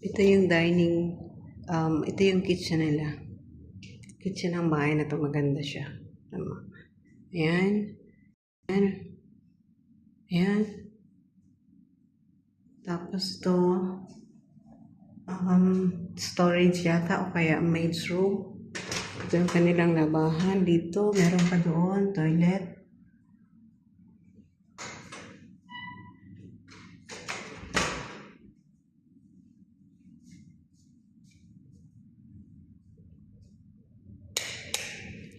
Ito yung dining, ito yung kitchen nila. Kitchen ng bahay na to, maganda siya. Tama. Ayan. Ayan. Ayan. Tapos to, storage yata o kaya maid's room. Ito yung kanilang labahan. Dito, meron pa doon, toilet.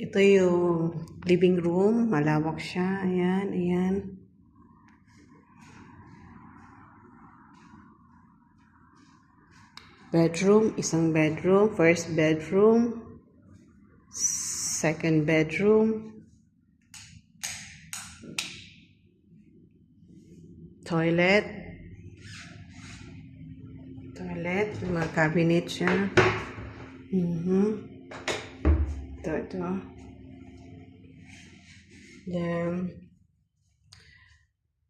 Ito yung living room. Malawak siya. Ayan, ayan. Bedroom, isang bedroom. First bedroom. Second bedroom. Toilet. Toilet. Mga cabinet siya. Ito. Then,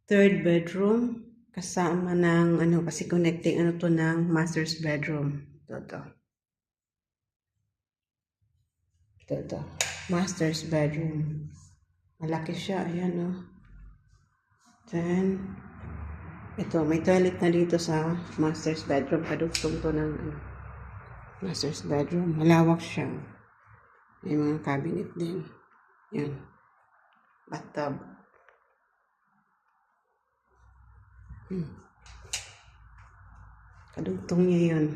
third bedroom. Kasama ng, kasi connecting, to ng master's bedroom. Ito. Master's bedroom. Malaki siya. Ayan, Then, ito, may toilet na dito sa master's bedroom. Kadugtong to ng master's bedroom. Malawak siya. May mga cabinet din. Yan. Bathtub. Kadugtong niya yun.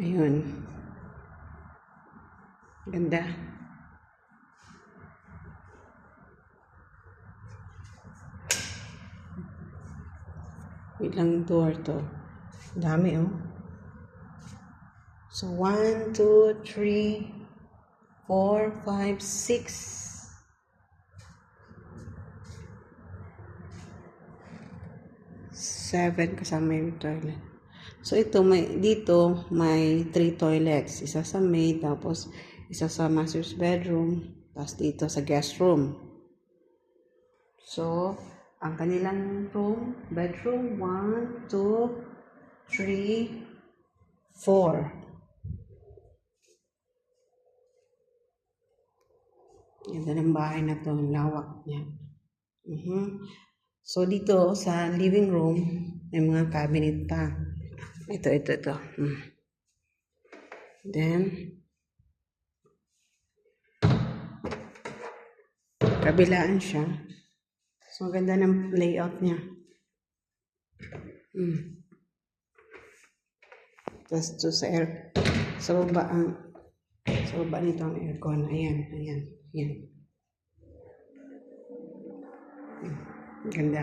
Ayun. Ganda. Ilang door to. Dami, So, 1, 2, 3, 4, 5, 6. 7 kasama yung toilet. So, dito may 3 toilets. Isa sa maid, tapos isa sa master's bedroom, tapos dito sa guest room. So, ang kanilang bedroom, 1, 2, 3, 4. Ganda ng bahay na to, lawak niya. So, dito sa living room, may mga cabinet pa. Ito. Then, kabilaan siya. So, ganda ng layout niya. Tapos to sa baba nito ang aircon. Ayan. Ganda.